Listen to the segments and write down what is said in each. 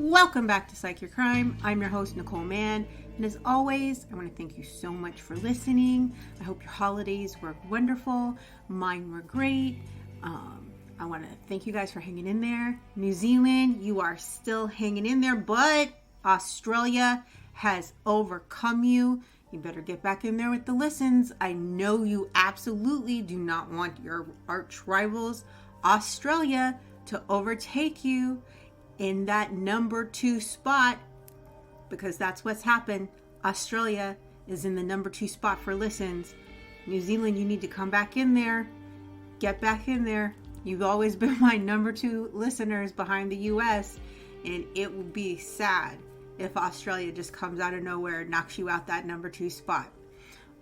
Welcome back to Psych Your Crime. I'm your host, Nicole Mann. And as always, I want to thank you so much for listening. I hope your holidays were wonderful. Mine were great. I want to thank you guys for hanging in there. New Zealand, you are still hanging in there, but Australia has overcome you. You better get back in there with the listens. I know you absolutely do not want your arch rivals, Australia, to overtake you in that number 2 spot, because that's what's happened. Australia is in the number 2 spot for listens. New Zealand, you need to come back in there. Get back in there. You've always been my number 2 listeners behind the US, and it will be sad if Australia just comes out of nowhere and knocks you out that number 2 spot.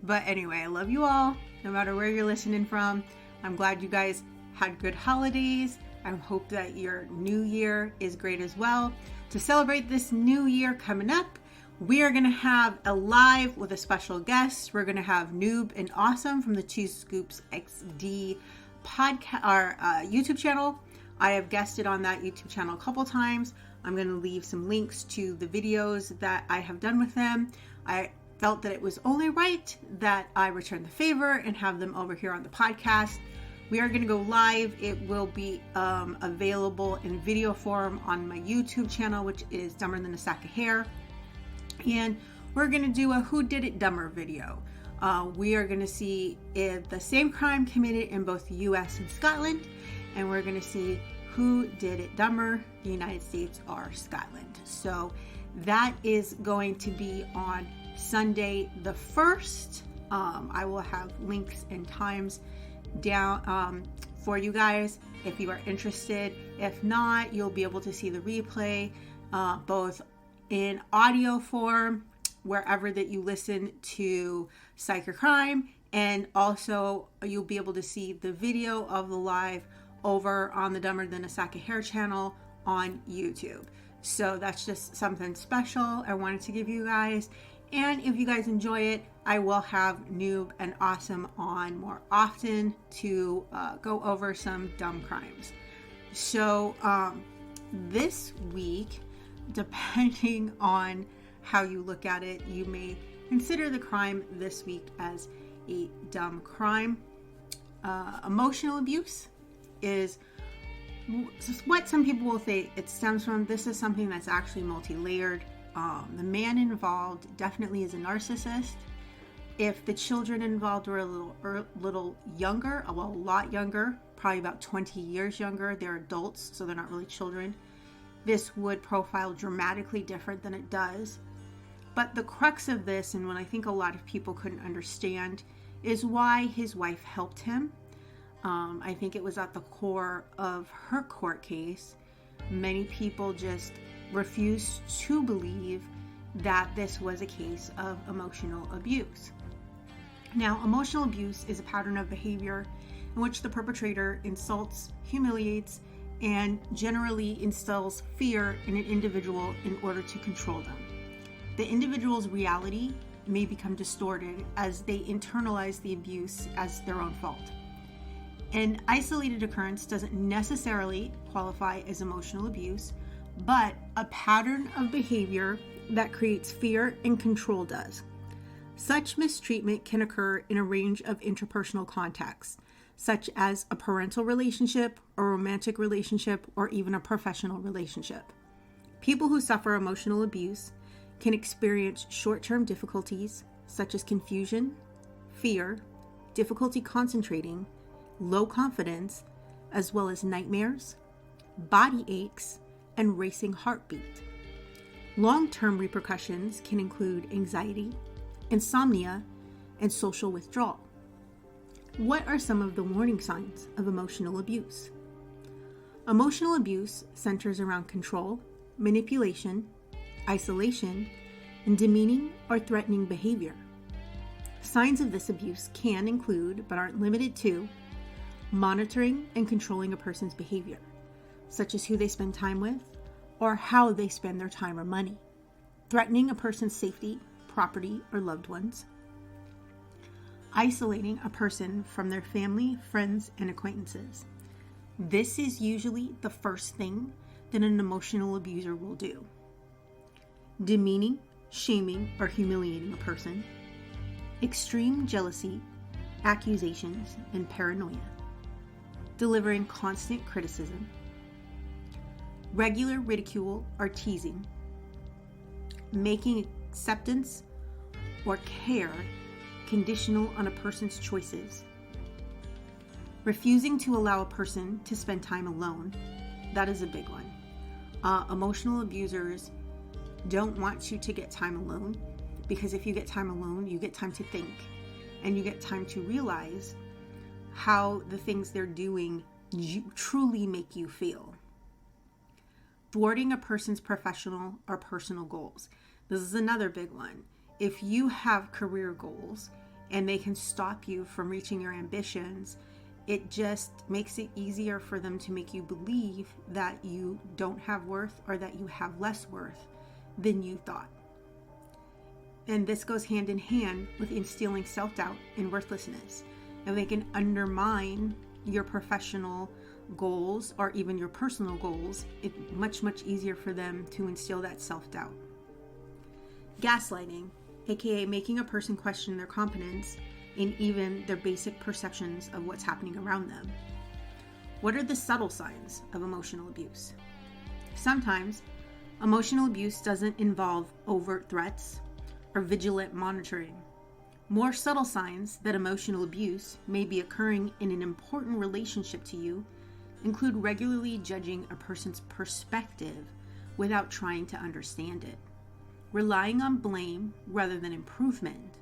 But anyway, I love you all, no matter where you're listening from. I'm glad you guys had good holidays. I hope that your new year is great as well. To celebrate this new year coming up, we are going to have a live with a special guest. We're going to have Nube and Awesome from the TwoScoopsXD podcast, our YouTube channel. I have guested on that YouTube channel a couple times. I'm going to leave some links to the videos that I have done with them. I felt that it was only right that I return the favor and have them over here on the podcast. We are going to go live. It will be available in video form on my YouTube channel, which is Dumber Than a Sack of Hair. And we're going to do a Who Did It Dumber video. We are going to see if the same crime committed in both the US and Scotland. And we're going to see who did it dumber, the United States or Scotland. So that is going to be on Sunday the 1st. I will have links and times down for you guys if you are interested. If not, you'll be able to see the replay both in audio form wherever that you listen to Psych Your Crime, and also you'll be able to see the video of the live over on the Dumber Than a Sack of Hair channel on YouTube. So that's just something special I wanted to give you guys. And if you guys enjoy it, I will have Nube and Awesome on more often to go over some dumb crimes. So this week, depending on how you look at it, you may consider the crime this week as a dumb crime. Emotional abuse is what some people will say it stems from. This is something that's actually multi-layered. The man involved definitely is a narcissist. If the children involved were a little younger, a lot younger, probably about 20 years younger, they're adults, so they're not really children, this would profile dramatically different than it does. But the crux of this, and what I think a lot of people couldn't understand, is why his wife helped him. I think it was at the core of her court case. Many people just refused to believe that this was a case of emotional abuse. Now, emotional abuse is a pattern of behavior in which the perpetrator insults, humiliates, and generally instills fear in an individual in order to control them. The individual's reality may become distorted as they internalize the abuse as their own fault. An isolated occurrence doesn't necessarily qualify as emotional abuse, but a pattern of behavior that creates fear and control does. Such mistreatment can occur in a range of interpersonal contexts, such as a parental relationship, a romantic relationship, or even a professional relationship. People who suffer emotional abuse can experience short-term difficulties, such as confusion, fear, difficulty concentrating, low confidence, as well as nightmares, body aches, and racing heartbeat. Long-term repercussions can include anxiety, insomnia, and social withdrawal. What are some of the warning signs of emotional abuse? Emotional abuse centers around control, manipulation, isolation, and demeaning or threatening behavior. Signs of this abuse can include, but aren't limited to, monitoring and controlling a person's behavior, such as who they spend time with or how they spend their time or money, threatening a person's safety, property, or loved ones, isolating a person from their family, friends, and acquaintances. This is usually the first thing than an emotional abuser will do. Demeaning, shaming, or humiliating a person. Extreme jealousy, accusations, and paranoia. Delivering constant criticism. Regular ridicule or teasing. Making acceptance or care conditional on a person's choices. Refusing to allow a person to spend time alone. That is a big one. Emotional abusers don't want you to get time alone, because if you get time alone, you get time to think and you get time to realize how the things they're doing truly make you feel. Thwarting a person's professional or personal goals. This is another big one. If you have career goals and they can stop you from reaching your ambitions, it just makes it easier for them to make you believe that you don't have worth or that you have less worth than you thought. And this goes hand in hand with instilling self-doubt and worthlessness. And they can undermine your professional goals or even your personal goals. It's much, much easier for them to instill that self-doubt. Gaslighting, aka making a person question their competence in even their basic perceptions of what's happening around them. What are the subtle signs of emotional abuse? Sometimes emotional abuse doesn't involve overt threats or vigilant monitoring. More subtle signs that emotional abuse may be occurring in an important relationship to you include regularly judging a person's perspective without trying to understand it, relying on blame rather than improvement,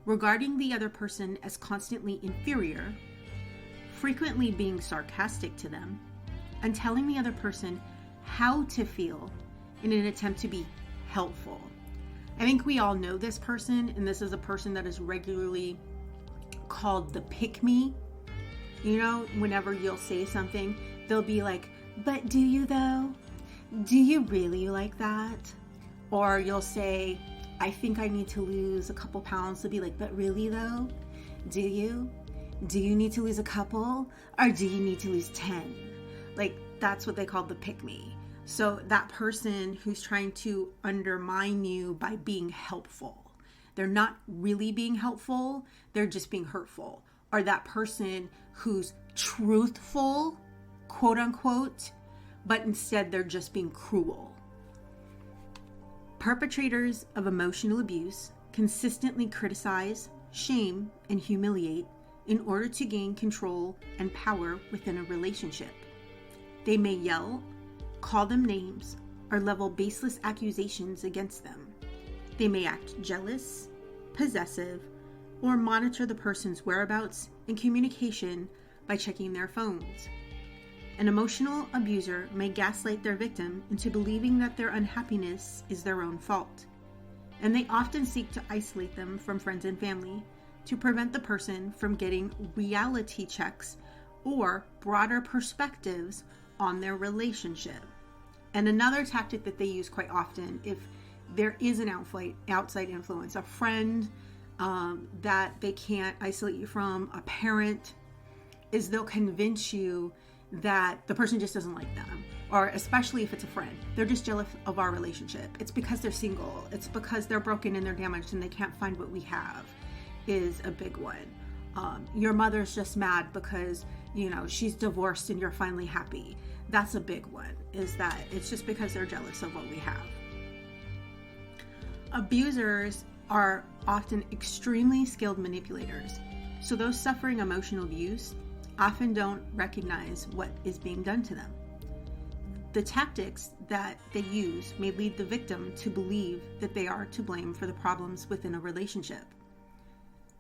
regarding the other person as constantly inferior, frequently being sarcastic to them, and telling the other person how to feel in an attempt to be helpful. I think we all know this person, and this is a person that is regularly called the pick-me. You know, whenever you'll say something, they'll be like, but do you though? Do you really like that? Or you'll say, I think I need to lose a couple pounds. They'll be like, but really though? Do you? Do you need to lose a couple? Or do you need to lose 10? Like, that's what they call the pick-me. So that person who's trying to undermine you by being helpful, they're not really being helpful, they're just being hurtful. Or that person who's truthful, quote unquote, but instead they're just being cruel. Perpetrators of emotional abuse consistently criticize, shame, and humiliate in order to gain control and power within a relationship. They may yell, call them names, or level baseless accusations against them. They may act jealous, possessive, or monitor the person's whereabouts and communication by checking their phones. An emotional abuser may gaslight their victim into believing that their unhappiness is their own fault, and they often seek to isolate them from friends and family to prevent the person from getting reality checks or broader perspectives on their relationship. And another tactic that they use quite often, if there is an outside influence, a friend that they can't isolate you from, a parent, is they'll convince you that the person just doesn't like them, or especially if it's a friend, they're just jealous of our relationship. It's because they're single. It's because they're broken and they're damaged and they can't find what we have, is a big one. Your mother's just mad because, you know, she's divorced and you're finally happy. That's a big one, is that it's just because they're jealous of what we have. Abusers are often extremely skilled manipulators. So those suffering emotional abuse often don't recognize what is being done to them. The tactics that they use may lead the victim to believe that they are to blame for the problems within a relationship.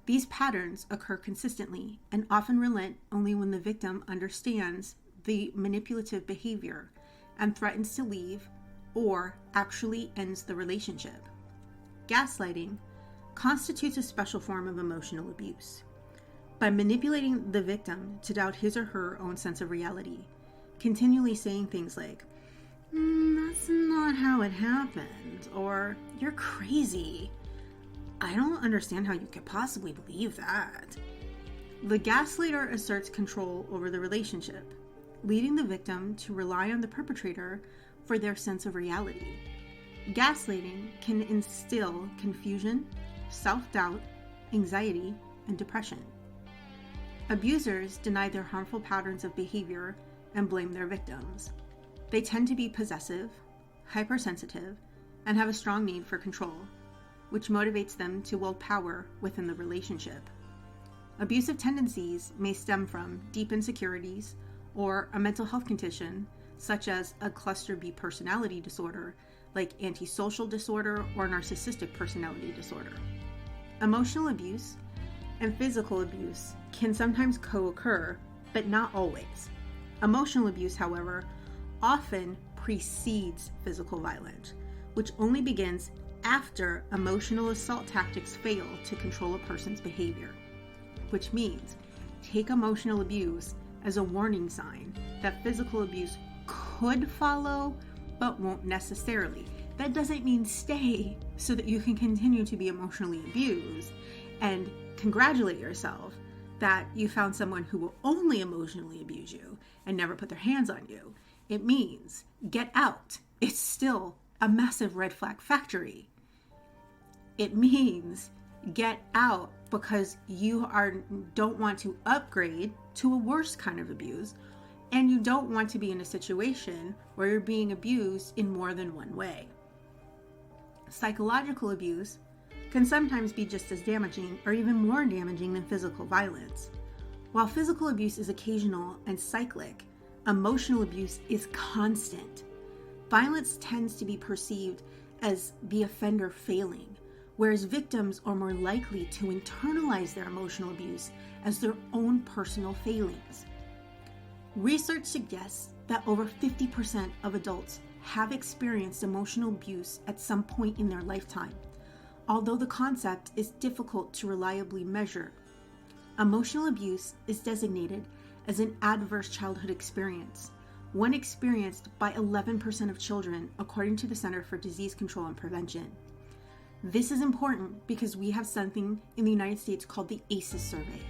These patterns occur consistently and often relent only when the victim understands the manipulative behavior and threatens to leave or actually ends the relationship. Gaslighting constitutes a special form of emotional abuse. By manipulating the victim to doubt his or her own sense of reality, continually saying things like, that's not how it happened, or you're crazy. I don't understand how you could possibly believe that. The gaslighter asserts control over the relationship, leading the victim to rely on the perpetrator for their sense of reality. Gaslighting can instill confusion, self-doubt, anxiety, and depression. Abusers deny their harmful patterns of behavior and blame their victims. They tend to be possessive, hypersensitive, and have a strong need for control, which motivates them to wield power within the relationship. Abusive tendencies may stem from deep insecurities or a mental health condition, such as a cluster B personality disorder, like antisocial disorder or narcissistic personality disorder. Emotional abuse and physical abuse can sometimes co-occur, but not always. Emotional abuse, however, often precedes physical violence, which only begins after emotional assault tactics fail to control a person's behavior. Which means, take emotional abuse as a warning sign that physical abuse could follow, but won't necessarily. That doesn't mean stay so that you can continue to be emotionally abused and congratulate yourself that you found someone who will only emotionally abuse you and never put their hands on you. It means get out. It's still a massive red flag factory. It means get out because you don't want to upgrade to a worse kind of abuse, and you don't want to be in a situation where you're being abused in more than one way. Psychological abuse can sometimes be just as damaging or even more damaging than physical violence. While physical abuse is occasional and cyclic, emotional abuse is constant. Violence tends to be perceived as the offender failing, whereas victims are more likely to internalize their emotional abuse as their own personal failings. Research suggests that over 50% of adults have experienced emotional abuse at some point in their lifetime, although the concept is difficult to reliably measure. Emotional abuse is designated as an adverse childhood experience, one experienced by 11% of children, according to the Center for Disease Control and Prevention. This is important because we have something in the United States called the ACEs survey.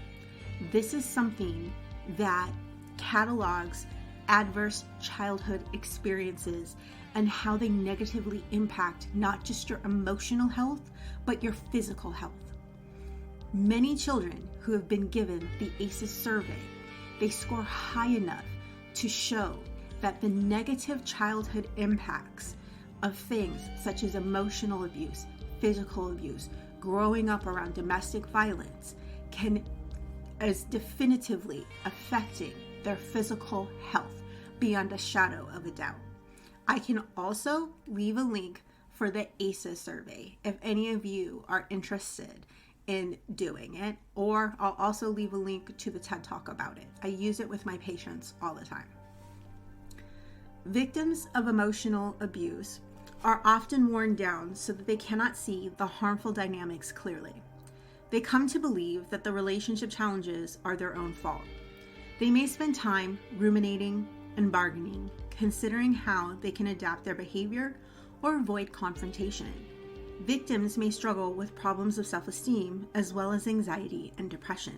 This is something that catalogs adverse childhood experiences and how they negatively impact not just your emotional health, but your physical health. Many children who have been given the ACEs survey, they score high enough to show that the negative childhood impacts of things such as emotional abuse, physical abuse, growing up around domestic violence is definitively affecting their physical health beyond a shadow of a doubt. I can also leave a link for the ACEs survey if any of you are interested in doing it, or I'll also leave a link to the TED Talk about it. I use it with my patients all the time. Victims of emotional abuse are often worn down so that they cannot see the harmful dynamics clearly. They come to believe that the relationship challenges are their own fault. They may spend time ruminating and bargaining, considering how they can adapt their behavior or avoid confrontation. Victims may struggle with problems of self-esteem as well as anxiety and depression.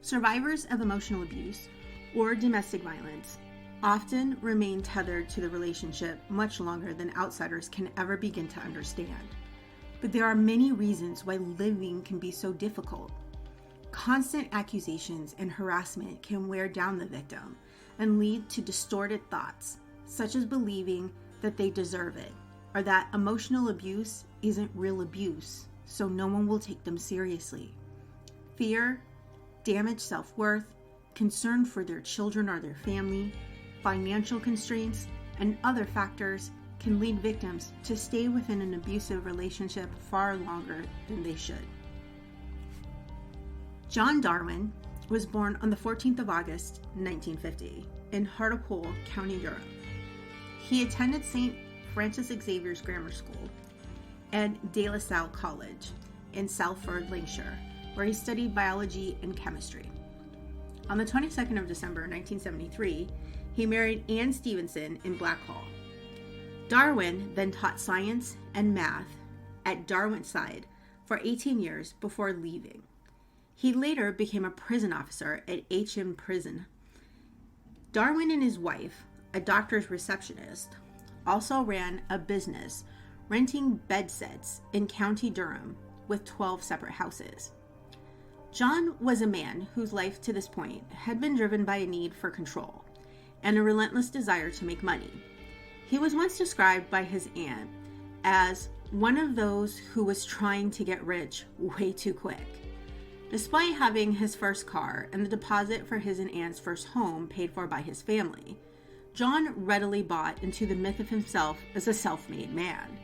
Survivors of emotional abuse or domestic violence often remain tethered to the relationship much longer than outsiders can ever begin to understand. But there are many reasons why living can be so difficult. Constant accusations and harassment can wear down the victim and lead to distorted thoughts, such as believing that they deserve it, or that emotional abuse isn't real abuse, so no one will take them seriously. Fear, damaged self-worth, concern for their children or their family, financial constraints, and other factors can lead victims to stay within an abusive relationship far longer than they should. John Darwin was born on the 14th of August, 1950, in Hartlepool, County Durham. He attended St. Francis Xavier's Grammar School and De La Salle College in Salford, Lancashire, where he studied biology and chemistry. On the 22nd of December, 1973, he married Anne Stevenson in Blackhall. Darwin then taught science and math at Darwinside for 18 years before leaving. He later became a prison officer at HM Prison. Darwin and his wife, a doctor's receptionist, also ran a business renting bed sets in County Durham with 12 separate houses. John was a man whose life to this point had been driven by a need for control and a relentless desire to make money. He was once described by his aunt as one of those who was trying to get rich way too quick. Despite having his first car and the deposit for his and Anne's first home paid for by his family, John readily bought into the myth of himself as a self-made man.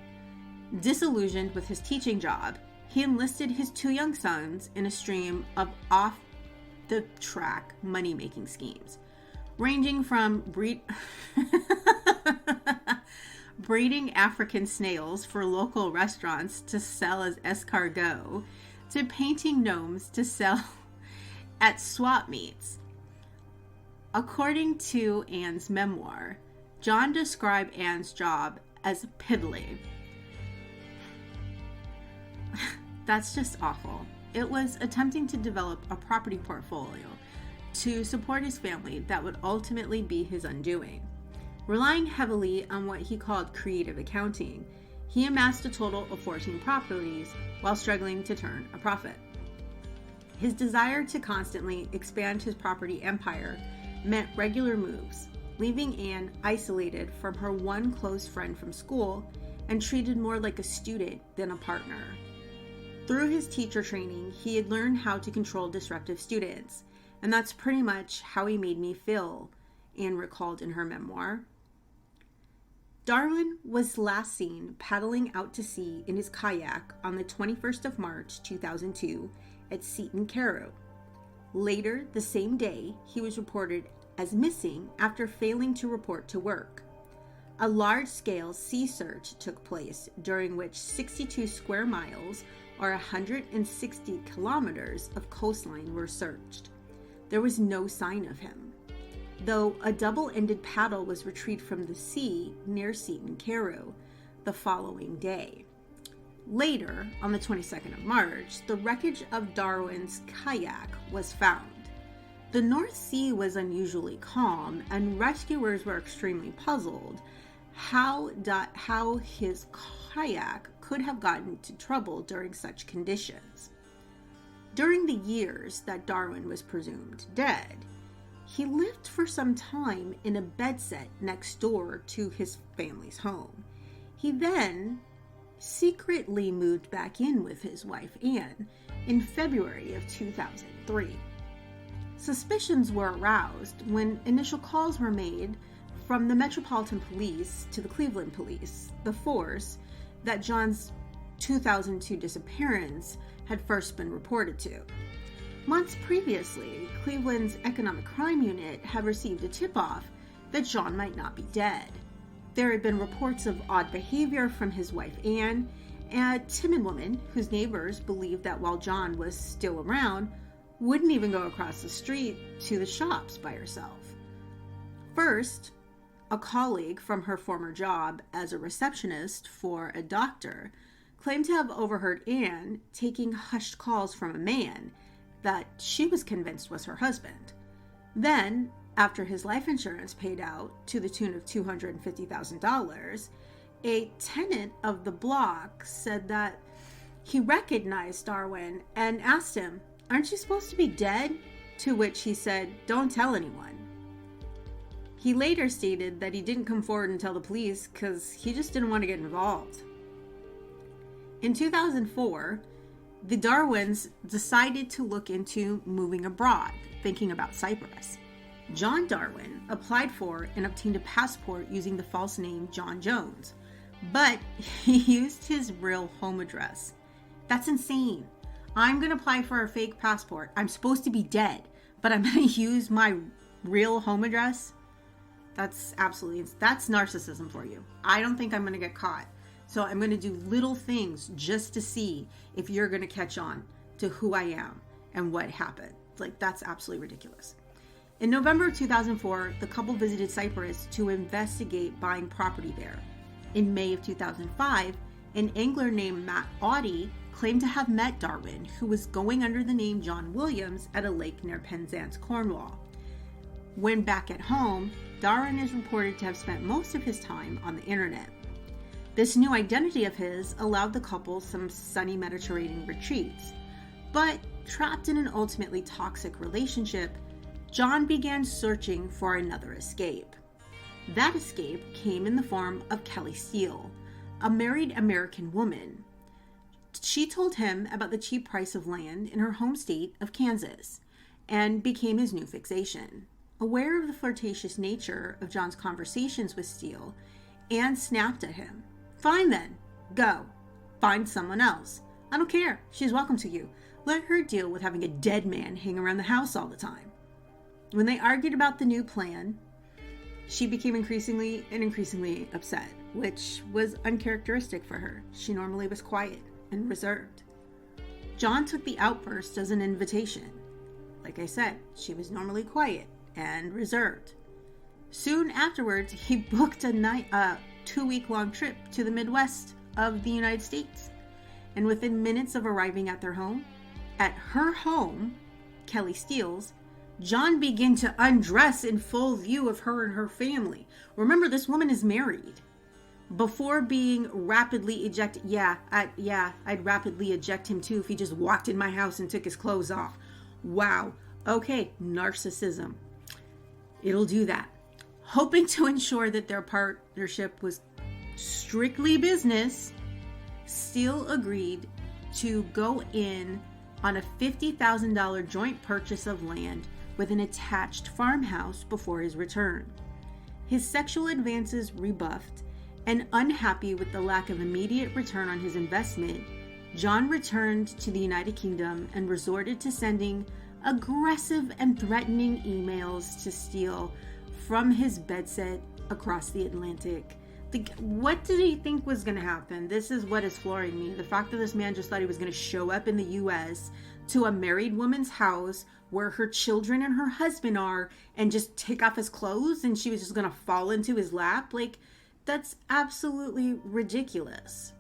Disillusioned with his teaching job, he enlisted his 2 young sons in a stream of off-the-track money-making schemes, ranging from breeding African snails for local restaurants to sell as escargot, to painting gnomes to sell at swap meets. According to Anne's memoir, John described Anne's job as piddly. That's just awful. It was attempting to develop a property portfolio to support his family that would ultimately be his undoing. Relying heavily on what he called creative accounting, he amassed a total of 14 properties while struggling to turn a profit. His desire to constantly expand his property empire meant regular moves, leaving Anne isolated from her one close friend from school and treated more like a student than a partner. Through his teacher training, he had learned how to control disruptive students, and that's pretty much how he made me feel, Anne recalled in her memoir. Darwin was last seen paddling out to sea in his kayak on the 21st of March 2002 at Seaton Carew. Later the same day, he was reported as missing after failing to report to work. A large-scale sea search took place, during which 62 square miles or 160 kilometers of coastline were searched. There was no sign of him, though a double-ended paddle was retrieved from the sea near Seaton Carew the following day. Later, on the 22nd of March, the wreckage of Darwin's kayak was found. The North Sea was unusually calm, and rescuers were extremely puzzled how his kayak could have gotten into trouble during such conditions. During the years that Darwin was presumed dead, he lived for some time in a bedset next door to his family's home. He then secretly moved back in with his wife Anne in February of 2003. Suspicions were aroused when initial calls were made from the Metropolitan Police to the Cleveland Police, the force that John's 2002 disappearance had first been reported to. Months previously, Cleveland's Economic Crime Unit had received a tip-off that John might not be dead. There had been reports of odd behavior from his wife Anne, a timid woman whose neighbors believed that while John was still around, wouldn't even go across the street to the shops by herself. First, a colleague from her former job as a receptionist for a doctor claimed to have overheard Anne taking hushed calls from a man that she was convinced was her husband. Then, after his life insurance paid out to the tune of $250,000, a tenant of the block said that he recognized Darwin and asked him, "Aren't you supposed to be dead?" To which he said, "Don't tell anyone." He later stated that he didn't come forward and tell the police because he just didn't want to get involved. In 2004, the Darwins decided to look into moving abroad, thinking about Cyprus. John Darwin applied for and obtained a passport using the false name John Jones, but he used his real home address. That's insane. I'm going to apply for a fake passport. I'm supposed to be dead, but I'm going to use my real home address? That's narcissism for you. I don't think I'm going to get caught. So I'm going to do little things just to see if you're going to catch on to who I am and what happened. That's absolutely ridiculous. In November 2004, the couple visited Cyprus to investigate buying property there. In May of 2005, an angler named Matt Audie claimed to have met Darwin, who was going under the name John Williams at a lake near Penzance, Cornwall. When back at home, Darwin is reported to have spent most of his time on the internet. This new identity of his allowed the couple some sunny Mediterranean retreats. But trapped in an ultimately toxic relationship, John began searching for another escape. That escape came in the form of Kelly Steele, a married American woman. She told him about the cheap price of land in her home state of Kansas and became his new fixation. Aware of the flirtatious nature of John's conversations with Steele, Anne snapped at him. "Fine then, go. Find someone else. I don't care. She's welcome to you. Let her deal with having a dead man hang around the house all the time." When they argued about the new plan, she became increasingly upset, which was uncharacteristic for her. She normally was quiet and reserved. John took the outburst as an invitation. Like I said, she was normally quiet and reserved. Soon afterwards, he booked a 2-week-long trip to the Midwest of the United States. And within minutes of arriving at her home, Kelly Steele's, John began to undress in full view of her and her family. Remember, this woman is married. Before being rapidly ejected, I'd rapidly eject him too if he just walked in my house and took his clothes off. Wow. Okay, narcissism. It'll do that. Hoping to ensure that their partnership was strictly business, Steele agreed to go in on a $50,000 joint purchase of land with an attached farmhouse before his return. His sexual advances rebuffed, and unhappy with the lack of immediate return on his investment, John returned to the United Kingdom and resorted to sending aggressive and threatening emails to Steele from his bedsit across the Atlantic. What did he think was going to happen? This is what is flooring me. The fact that this man just thought he was going to show up in the U.S. to a married woman's house where her children and her husband are and just take off his clothes and she was just going to fall into his lap. That's absolutely ridiculous.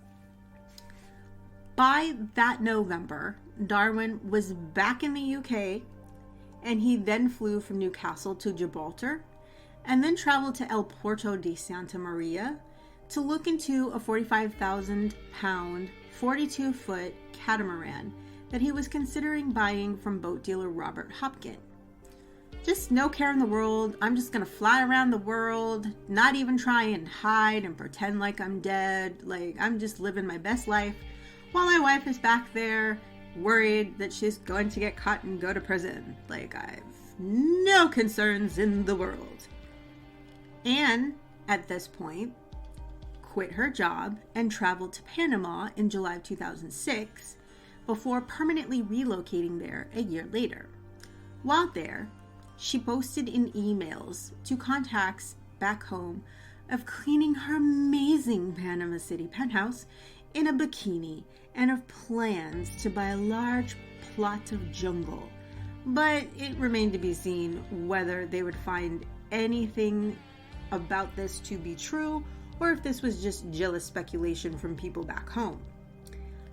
By that November, Darwin was back in the UK, and he then flew from Newcastle to Gibraltar and then traveled to El Puerto de Santa Maria to look into a 45,000-pound, 42-foot catamaran that he was considering buying from boat dealer Robert Hopkin. Just no care in the world. I'm just going to fly around the world, not even try and hide and pretend like I'm dead. I'm just living my best life while my wife is back there worried that she's going to get caught and go to prison. I've no concerns in the world. Anne, at this point, quit her job and traveled to Panama in July of 2006 before permanently relocating there a year later. While there, she boasted in emails to contacts back home of cleaning her amazing Panama City penthouse in a bikini and of plans to buy a large plot of jungle. But it remained to be seen whether they would find anything about this to be true or if this was just jealous speculation from people back home.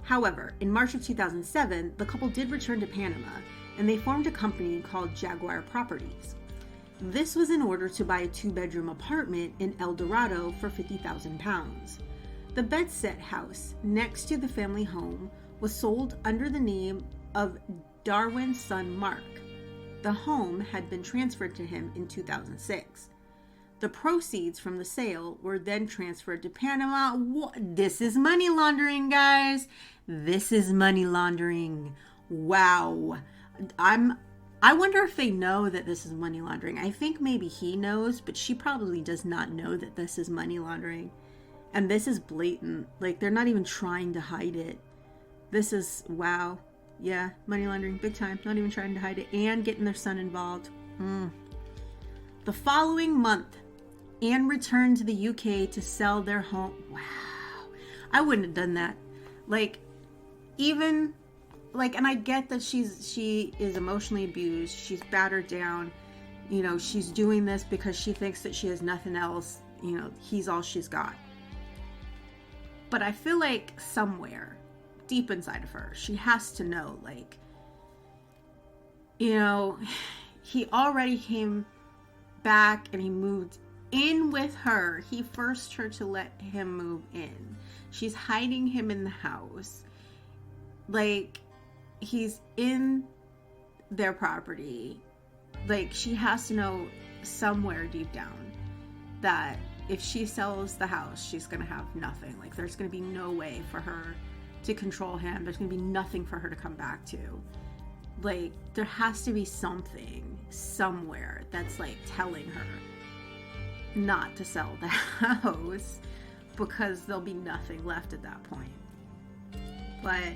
However, in March of 2007, the couple did return to Panama and they formed a company called Jaguar Properties. This was in order to buy a 2-bedroom apartment in El Dorado for £50,000. The bedsit house next to the family home was sold under the name of Darwin's son Mark. The home had been transferred to him in 2006. The proceeds from the sale were then transferred to Panama. This is money laundering, guys. This is money laundering. Wow. I wonder if they know that this is money laundering. I think maybe he knows, but she probably does not know that this is money laundering. And this is blatant. They're not even trying to hide it. This is, wow. Yeah, money laundering, big time. Not even trying to hide it. And getting their son involved. The following month, Anne returned to the UK to sell their home. Wow. I wouldn't have done that. And I get that she is emotionally abused. She's battered down. She's doing this because she thinks that she has nothing else. He's all she's got. But I feel like somewhere deep inside of her, she has to know, he already came back and he moved in with her. He forced her to let him move in. She's hiding him in the house. Like, he's in their property. Like, she has to know somewhere deep down that if she sells the house, she's going to have nothing. Like, there's going to be no way for her to control him. There's going to be nothing for her to come back to. Like, there has to be something somewhere that's, like, telling her not to sell the house, because there'll be nothing left at that point. But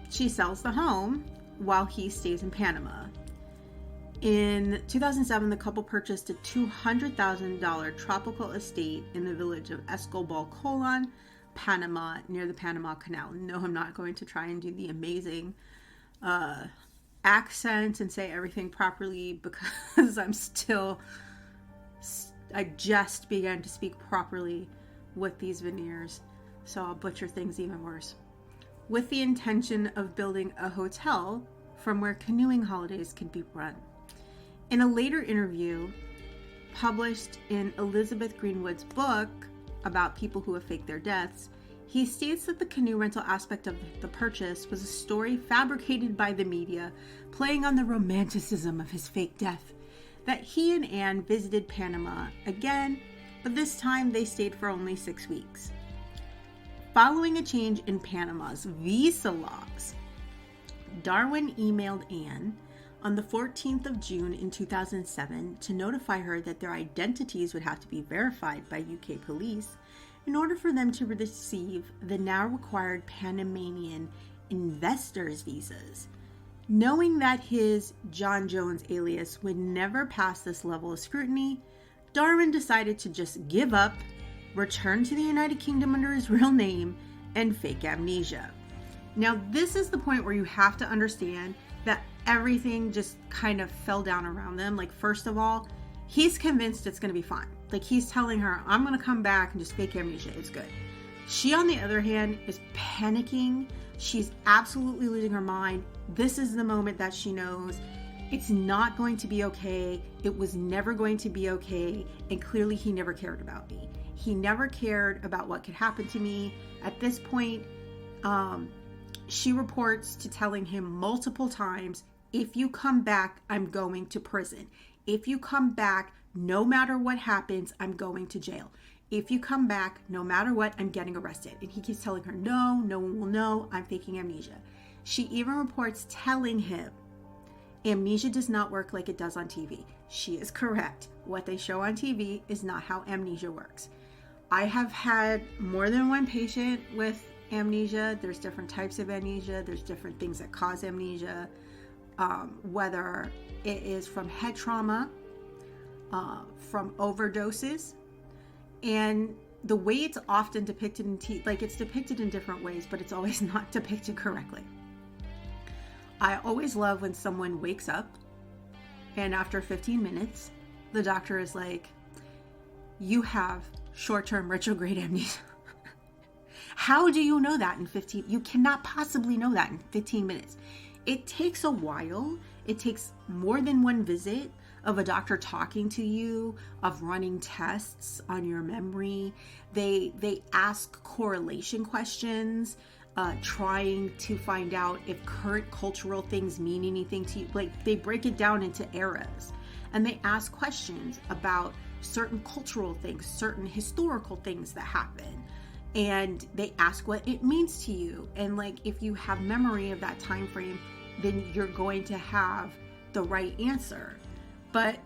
she sells the home while he stays in Panama. In 2007, the couple purchased a $200,000 tropical estate in the village of Escobal, Panama, near the Panama Canal. No, I'm not going to try and do the amazing accent and say everything properly, because I just began to speak properly with these veneers, so I'll butcher things even worse. With the intention of building a hotel from where canoeing holidays could be run. In a later interview published in Elizabeth Greenwood's book about people who have faked their deaths, he states that the canoe rental aspect of the purchase was a story fabricated by the media, playing on the romanticism of his fake death, that he and Anne visited Panama again, but this time they stayed for only 6 weeks. Following a change in Panama's visa laws, Darwin emailed Anne on the 14th of June in 2007 to notify her that their identities would have to be verified by UK police in order for them to receive the now required Panamanian investors' visas. Knowing that his John Jones alias would never pass this level of scrutiny, Darwin decided to just give up, return to the United Kingdom under his real name, and fake amnesia. Now, this is the point where you have to understand that everything just kind of fell down around them. Like, first of all, he's convinced it's going to be fine. Like, he's telling her, I'm going to come back and just fake amnesia. It's good. She, on the other hand, is panicking. She's absolutely losing her mind. This is the moment that she knows it's not going to be okay. It was never going to be okay. And clearly he never cared about me. He never cared about what could happen to me. At this point, she reports to telling him multiple times, if you come back, I'm going to prison. If you come back, no matter what happens, I'm going to jail. If you come back, no matter what, I'm getting arrested. And he keeps telling her, no, no one will know, I'm faking amnesia. She even reports telling him, amnesia does not work like it does on TV. She is correct. What they show on TV is not how amnesia works. I have had more than one patient with amnesia. There's different types of amnesia. There's different things that cause amnesia. Whether it is from head trauma, from overdoses, and the way it's often depicted in TV, like, it's depicted in different ways, but it's always not depicted correctly. I always love when someone wakes up and after 15 minutes, the doctor is like, you have short-term retrograde amnesia. How do you know that in 15? You cannot possibly know that in 15 minutes. It takes a while. It takes more than one visit of a doctor talking to you, of running tests on your memory. They ask correlation questions, trying to find out if current cultural things mean anything to you. Like, they break it down into eras, and they ask questions about certain cultural things, certain historical things that happen, and they ask what it means to you. And like, if you have memory of that time frame, then you're going to have the right answer. But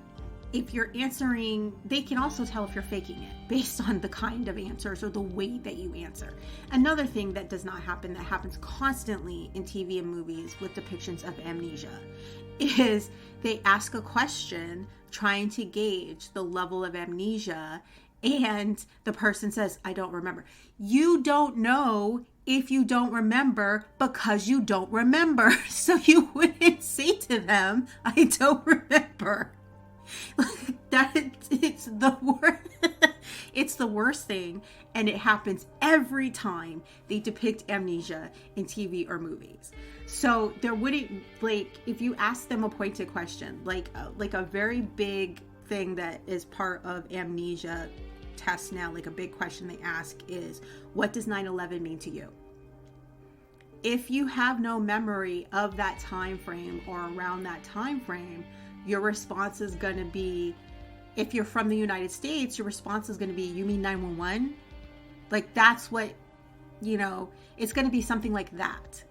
if you're answering, they can also tell if you're faking it based on the kind of answers or the way that you answer. Another thing that does not happen, that happens constantly in TV and movies with depictions of amnesia, is they ask a question trying to gauge the level of amnesia, and the person says, I don't remember. You don't know if you don't remember because you don't remember. So you wouldn't say to them, I don't remember. It's the worst. It's the worst thing, and it happens every time they depict amnesia in TV or movies. So there wouldn't, like, if you ask them a pointed question, like a very big thing that is part of amnesia tests now, like a big question they ask is, what does 9/11 mean to you? If you have no memory of that time frame or around that time frame, your response is going to be, if you're from the United States, your response is going to be, you mean 911? Like, that's what, it's going to be something like that.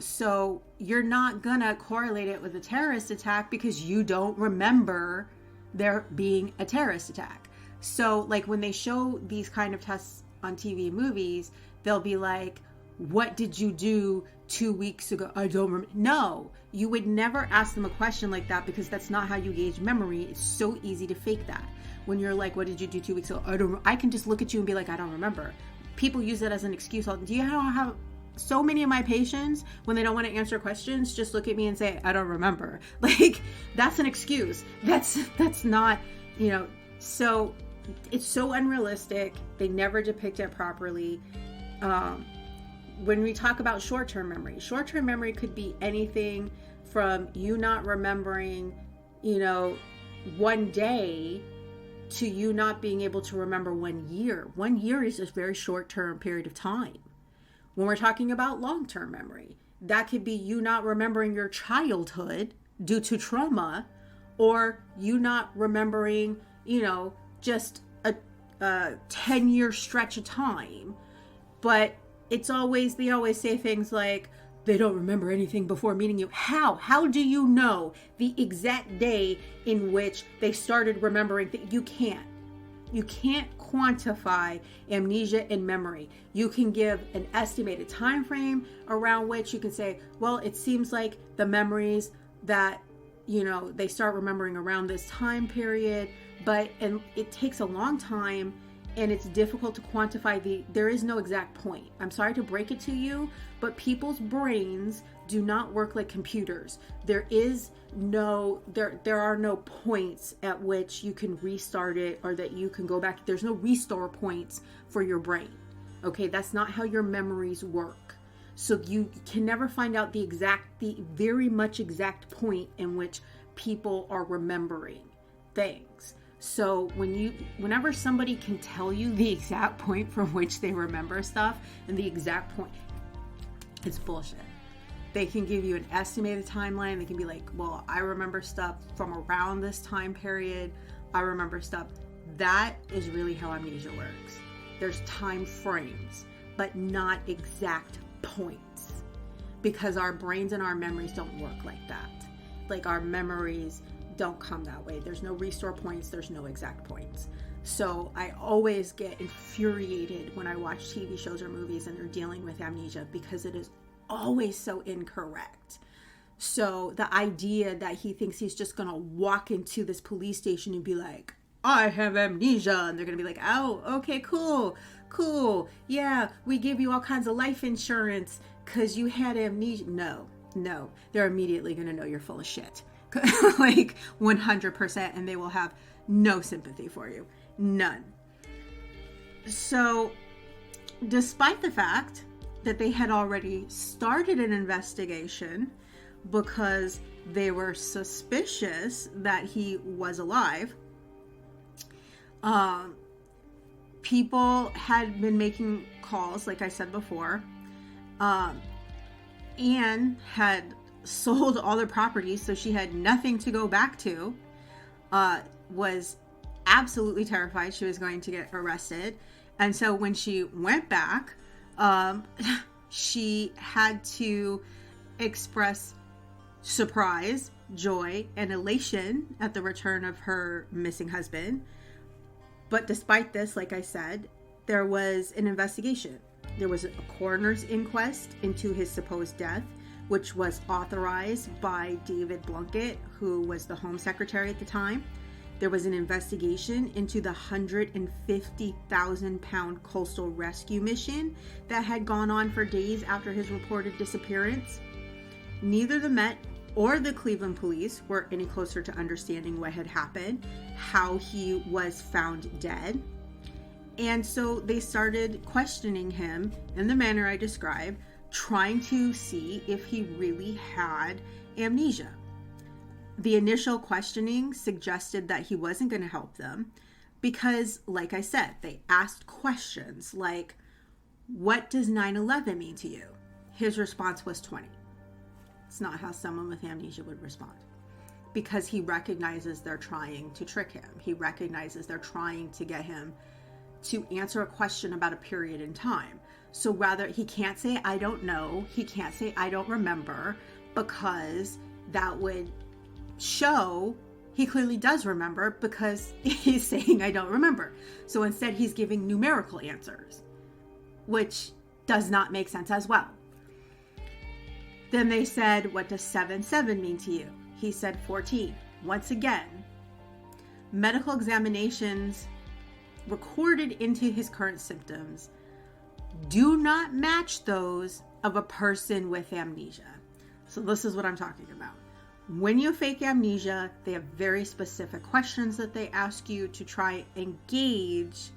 So you're not going to correlate it with a terrorist attack because you don't remember there being a terrorist attack. So like when they show these kind of tests on TV and movies, they'll be like, what did you do 2 weeks ago? I don't remember. No, you would never ask them a question like that because that's not how you gauge memory. It's so easy to fake that. When you're like, what did you do 2 weeks ago? I can just look at you and be like, I don't remember. People use that as an excuse. Do you know how so many of my patients, when they don't want to answer questions, just look at me and say, I don't remember. Like, that's an excuse. That's not, so it's so unrealistic. They never depict it properly. When we talk about short-term memory could be anything from you not remembering, one day to you not being able to remember 1 year. 1 year is a very short-term period of time. When we're talking about long-term memory, that could be you not remembering your childhood due to trauma, or you not remembering, just a 10-year stretch of time. But they always say things like, they don't remember anything before meeting you. How do you know the exact day in which they started remembering things? You can't quantify amnesia in memory. You can give an estimated time frame around which you can say, well, it seems like the memories that, they start remembering around this time period, and it takes a long time. And it's difficult to quantify there is no exact point. I'm sorry to break it to you, but people's brains do not work like computers. There are no points at which you can restart it or that you can go back. There's no restore points for your brain. Okay, that's not how your memories work. So you can never find out the very much exact point in which people are remembering things. So whenever somebody can tell you the exact point from which they remember stuff and the exact point, it's bullshit. They can give you an estimated timeline. They can be like, well, I remember stuff from around this time period. I remember stuff. That is really how amnesia works. There's time frames, but not exact points, because our brains and our memories don't work like that. Like, our memories don't come that way. There's no restore points. There's no exact points. So I always get infuriated when I watch TV shows or movies and they're dealing with amnesia, because it is always so incorrect. So the idea that he thinks he's just going to walk into this police station and be like, I have amnesia, and they're going to be like, oh, okay, cool. Yeah, we give you all kinds of life insurance because you had amnesia. No, they're immediately going to know you're full of shit. Like 100%, and they will have no sympathy for you. None. So despite the fact that they had already started an investigation because they were suspicious that he was alive, people had been making calls, like I said before. Anne had sold all their properties, so she had nothing to go back to, was absolutely terrified she was going to get arrested. And so when she went back, she had to express surprise, joy, and elation at the return of her missing husband. But despite this, like I said, there was an investigation. There was a coroner's inquest into his supposed death, which was authorized by David Blunkett, who was the Home Secretary at the time. There was an investigation into the 150,000-pound coastal rescue mission that had gone on for days after his reported disappearance. Neither the Met or the Cleveland police were any closer to understanding what had happened, how he was found dead. And so they started questioning him in the manner I described, trying to see if he really had amnesia. The initial questioning suggested that he wasn't going to help them because, like I said, they asked questions like, what does 9/11 mean to you? His response was 20. It's not how someone with amnesia would respond, because he recognizes they're trying to trick him. He recognizes they're trying to get him to answer a question about a period in time. So rather, he can't say, I don't know. He can't say, I don't remember, because that would show he clearly does remember, because he's saying, I don't remember. So instead, he's giving numerical answers, which does not make sense as well. Then they said, what does 7/7 mean to you? He said 14. Once again, medical examinations recorded into his current symptoms do not match those of a person with amnesia. So this is what I'm talking about. When you fake amnesia, they have very specific questions that they ask you to try and gauge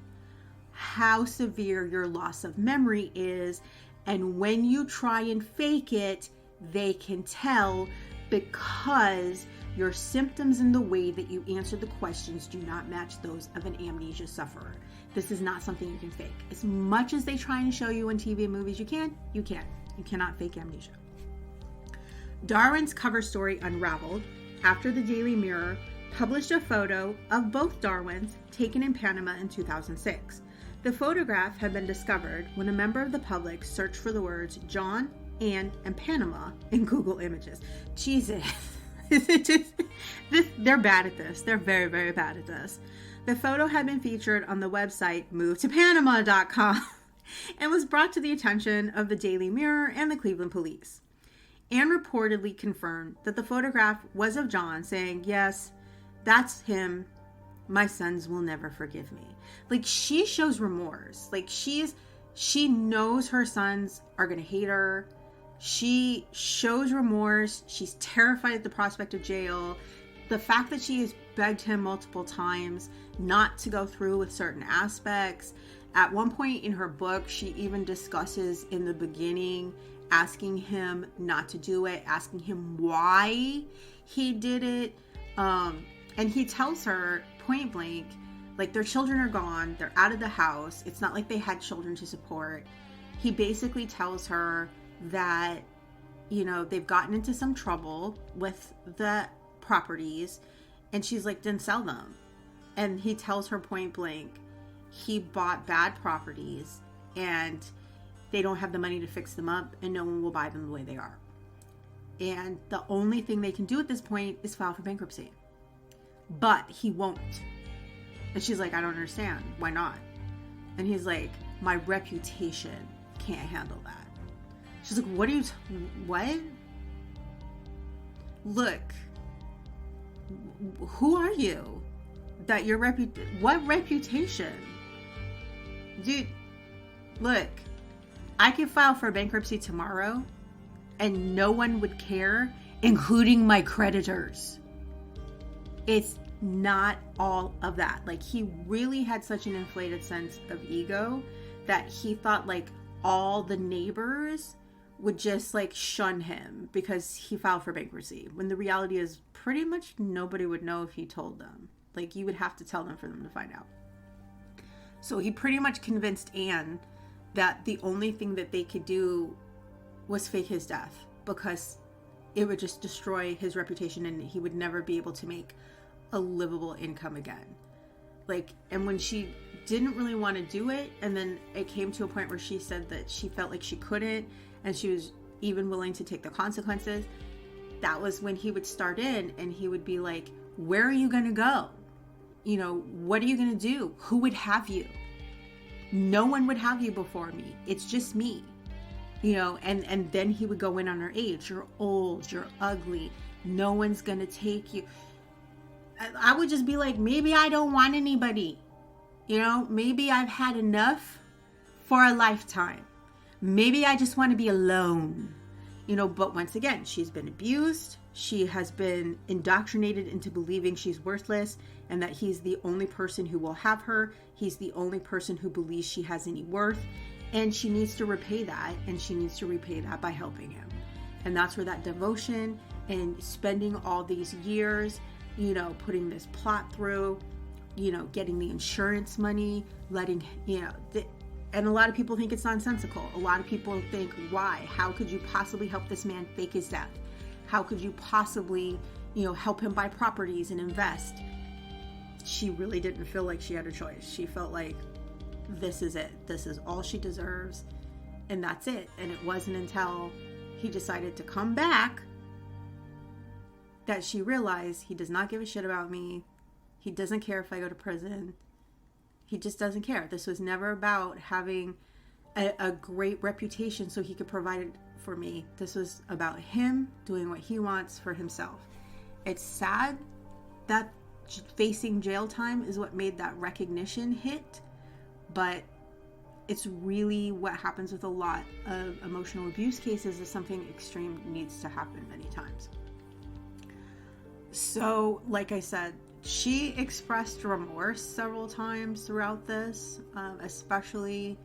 how severe your loss of memory is. And when you try and fake it, they can tell, because your symptoms and the way that you answer the questions do not match those of an amnesia sufferer. This is not something you can fake. As much as they try and show you in TV and movies, you can't. You cannot fake amnesia. Darwin's cover story unraveled after the Daily Mirror published a photo of both Darwins taken in Panama in 2006. The photograph had been discovered when a member of the public searched for the words John, Anne, and Panama in Google Images. Jesus. They're bad at this. They're very, very bad at this. The photo had been featured on the website movetopanama.com and was brought to the attention of the Daily Mirror and the Cleveland police. Anne reportedly confirmed that the photograph was of John, saying, yes, that's him. My sons will never forgive me. Like, she shows remorse. Like, she knows her sons are going to hate her. She shows remorse. She's terrified at the prospect of jail. The fact that she has begged him multiple times not to go through with certain aspects. At one point in her book, she even discusses in the beginning asking him not to do it, asking him why he did it. And he tells her point blank, like, their children are gone. They're out of the house. It's not like they had children to support. He basically tells her that, they've gotten into some trouble with the properties, and she's like, then sell them. And he tells her point blank, he bought bad properties and they don't have the money to fix them up, and no one will buy them the way they are. And the only thing they can do at this point is file for bankruptcy. But he won't. And she's like, I don't understand. Why not? And he's like, my reputation can't handle that. She's like, what? Look, who are you? That your what reputation? Dude, look, I could file for bankruptcy tomorrow and no one would care, including my creditors. It's not all of that. Like, he really had such an inflated sense of ego that he thought like all the neighbors would just like shun him because he filed for bankruptcy, when the reality is pretty much nobody would know if he told them. Like, you would have to tell them for them to find out. So he pretty much convinced Anne that the only thing that they could do was fake his death, because it would just destroy his reputation and he would never be able to make a livable income again. Like, and when she didn't really want to do it, and then it came to a point where she said that she felt like she couldn't, and she was even willing to take the consequences, that was when he would start in and he would be like, where are you going to go? What are you going to do? Who would have you? No one would have you before me. It's just me. And then he would go in on her age. You're old, you're ugly. No one's going to take you. I would just be like, maybe I don't want anybody. Maybe I've had enough for a lifetime. Maybe I just want to be alone. But once again, she's been abused. She has been indoctrinated into believing she's worthless and that he's the only person who will have her. He's the only person who believes she has any worth. And she needs to repay that. And she needs to repay that by helping him. And that's where that devotion and spending all these years, putting this plot through, getting the insurance money, letting, and a lot of people think it's nonsensical. A lot of people think, why? How could you possibly help this man fake his death? How could you possibly, help him buy properties and invest? She really didn't feel like she had a choice. She felt like this is it. This is all she deserves. And that's it. And it wasn't until he decided to come back that she realized he does not give a shit about me. He doesn't care if I go to prison. He just doesn't care. This was never about having a great reputation so he could provide it for me. This was about him doing what he wants for himself. It's sad that facing jail time is what made that recognition hit, but it's really what happens with a lot of emotional abuse cases, is something extreme needs to happen many times. So, like I said, she expressed remorse several times throughout this, especially,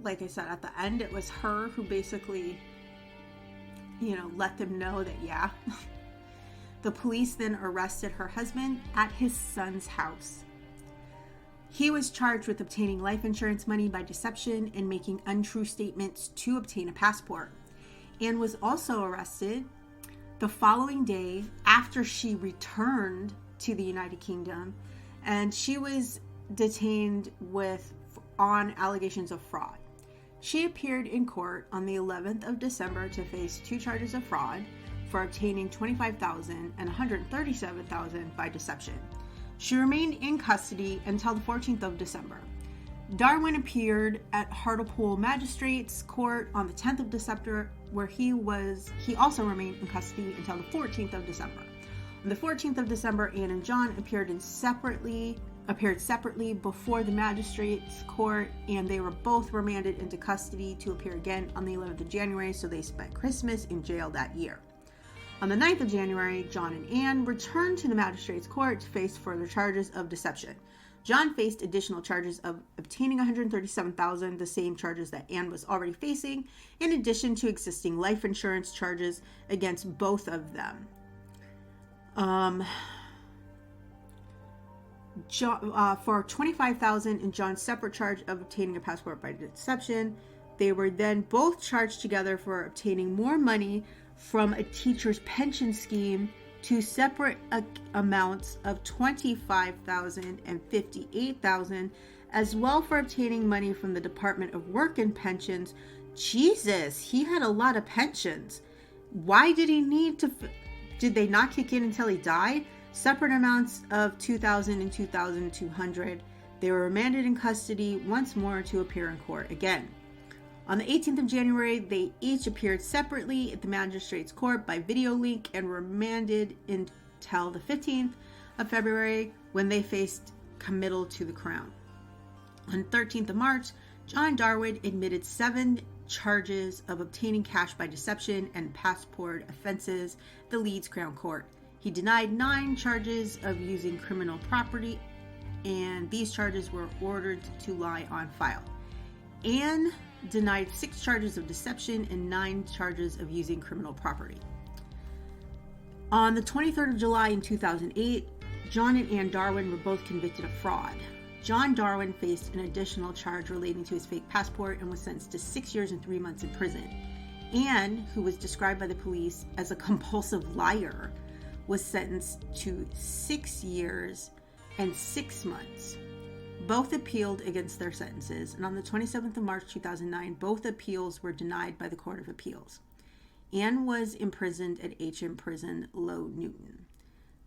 like I said, at the end, it was her who basically, let them know that, yeah. The police then arrested her husband at his son's house. He was charged with obtaining life insurance money by deception and making untrue statements to obtain a passport, and was also arrested the following day after she returned to the United Kingdom, and she was detained on allegations of fraud. She appeared in court on the 11th of December to face 2 charges of fraud for obtaining $25,000 and $137,000 by deception. She remained in custody until the 14th of December. Darwin appeared at Hartlepool Magistrates Court on the 10th of December, where he also remained in custody until the 14th of December. On the 14th of December, Anne and John appeared separately before the Magistrates Court, and they were both remanded into custody to appear again on the 11th of January, so they spent Christmas in jail that year. On the 9th of January, John and Anne returned to the Magistrates Court to face further charges of deception. John faced additional charges of obtaining $137,000, the same charges that Anne was already facing, in addition to existing life insurance charges against both of them. For $25,000 in John's separate charge of obtaining a passport by deception, they were then both charged together for obtaining more money from a teacher's pension scheme, to separate amounts of $25,000 and $58,000, as well for obtaining money from the Department of Work and Pensions. Jesus, he had a lot of pensions. Why did he need to? Did they not kick in until he died? Separate amounts of $2,000 and $2,200. They were remanded in custody once more to appear in court again. On the 18th of January, they each appeared separately at the Magistrates Court by video link and remanded until the 15th of February, when they faced committal to the Crown. On the 13th of March, John Darwin admitted 7 charges of obtaining cash by deception and passport offenses at the Leeds Crown Court. He denied 9 charges of using criminal property, and these charges were ordered to lie on file. Anne denied 6 charges of deception and 9 charges of using criminal property. On the 23rd of July in 2008, John and Anne Darwin were both convicted of fraud. John Darwin faced an additional charge relating to his fake passport and was sentenced to 6 years and 3 months in prison. Anne, who was described by the police as a compulsive liar, was sentenced to 6 years and 6 months. Both appealed against their sentences, and on the 27th of March 2009, both appeals were denied by the Court of Appeals. Anne was imprisoned at HM Prison, Low Newton.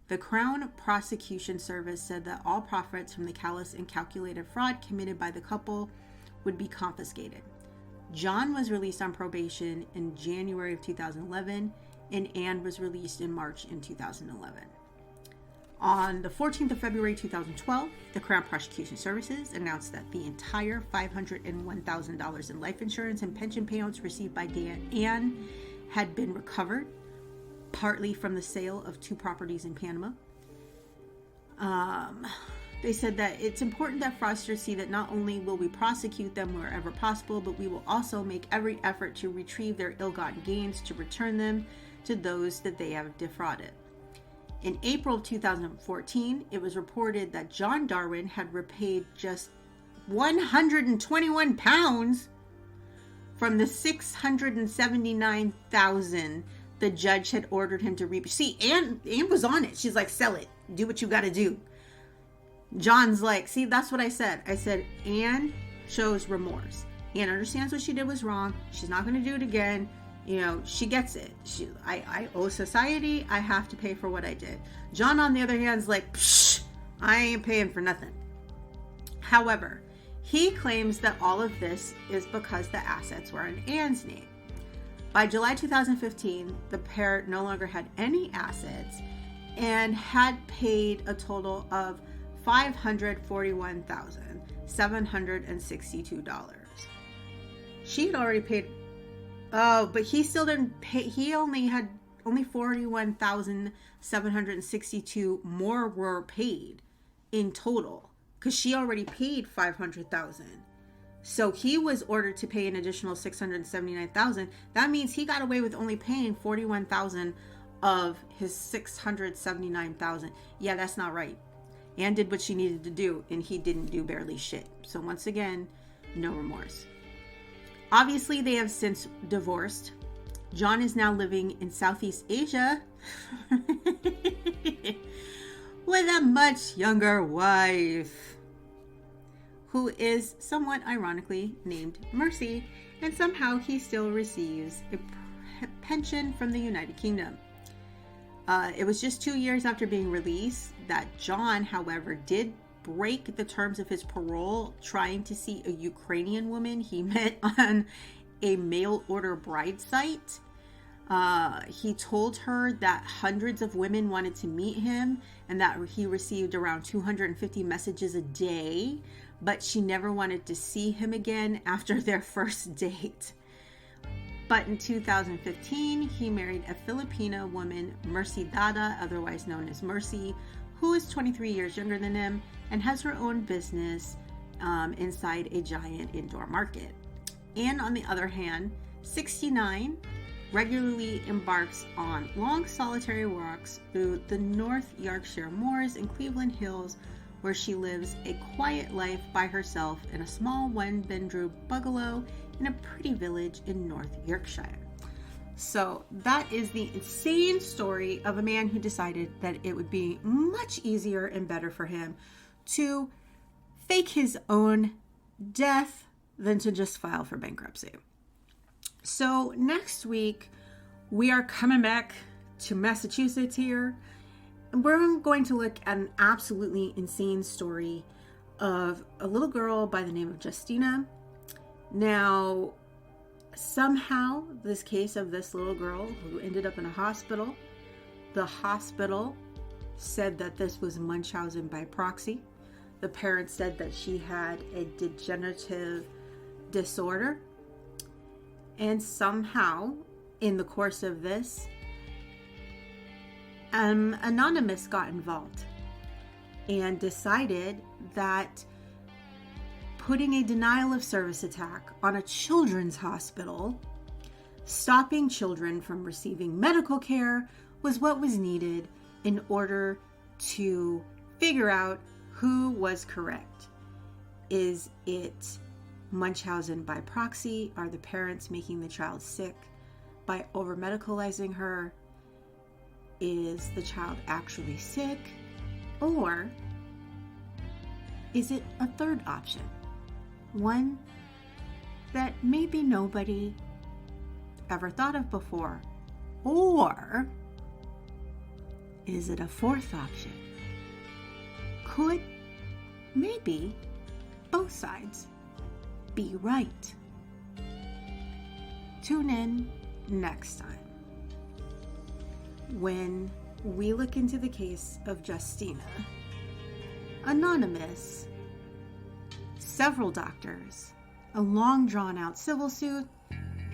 The Crown Prosecution Service said that all profits from the callous and calculated fraud committed by the couple would be confiscated. John was released on probation in January of 2011, and Anne was released in March in 2011. On the 14th of February 2012, the Crown Prosecution Services announced that the entire $501,000 in life insurance and pension payouts received by Anne had been recovered, partly from the sale of 2 properties in Panama. They said that it's important that fraudsters see that not only will we prosecute them wherever possible, but we will also make every effort to retrieve their ill-gotten gains, to return them to those that they have defrauded. In April of 2014, it was reported that John Darwin had repaid just 121 pounds from the 679,000 the judge had ordered him to repay. See, Anne was on it. She's like, sell it. Do what you got to do. John's like, see, that's what I said. I said, Anne shows remorse. Anne understands what she did was wrong. She's not going to do it again. You know, she gets it. I owe society. I have to pay for what I did. John, on the other hand, is like, psh, I ain't paying for nothing. However, he claims that all of this is because the assets were in Anne's name. By July 2015, the pair no longer had any assets and had paid a total of $541,762. She had already paid, but he still didn't pay. He only 41,762 more were paid in total because she already paid 500,000. So he was ordered to pay an additional 679,000. That means he got away with only paying 41,000 of his 679,000. Yeah, that's not right. Anne did what she needed to do, and he didn't do barely shit. So once again, no remorse. Obviously, they have since divorced. John is now living in Southeast Asia with a much younger wife, who is somewhat ironically named Mercy, and somehow he still receives a pension from the United Kingdom. It was just 2 years after being released that John, however, did break the terms of his parole, trying to see a Ukrainian woman he met on a mail order bride site. He told her that hundreds of women wanted to meet him and that he received around 250 messages a day, but she never wanted to see him again after their first date. But in 2015, he married a Filipino woman, Mercy Dada, otherwise known as Mercy, who is 23 years younger than him and has her own business inside a giant indoor market. And on the other hand, 69, regularly embarks on long solitary walks through the North Yorkshire moors and Cleveland Hills, where she lives a quiet life by herself in a small one-bedroom bungalow in a pretty village in North Yorkshire. So that is the insane story of a man who decided that it would be much easier and better for him to fake his own death than to just file for bankruptcy. So next week, we are coming back to Massachusetts here. We're going to look at an absolutely insane story of a little girl by the name of Justina. Now, somehow, this case of this little girl who ended up in a hospital, the hospital said that this was Munchausen by proxy. The parents said that she had a degenerative disorder. And somehow, in the course of this, Anonymous got involved and decided that putting a denial of service attack on a children's hospital, stopping children from receiving medical care, was what was needed in order to figure out who was correct. Is it Munchausen by proxy? Are the parents making the child sick by over-medicalizing her? Is the child actually sick? Or is it a third option? One that maybe nobody ever thought of before? Or is it a fourth option? Could maybe both sides be right? Tune in next time when we look into the case of Justina, Anonymous, several doctors, a long drawn out civil suit,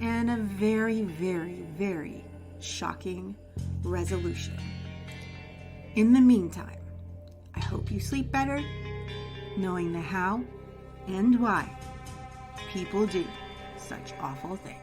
and a very, very, very shocking resolution. In the meantime, I hope you sleep better, knowing the how and why people do such awful things.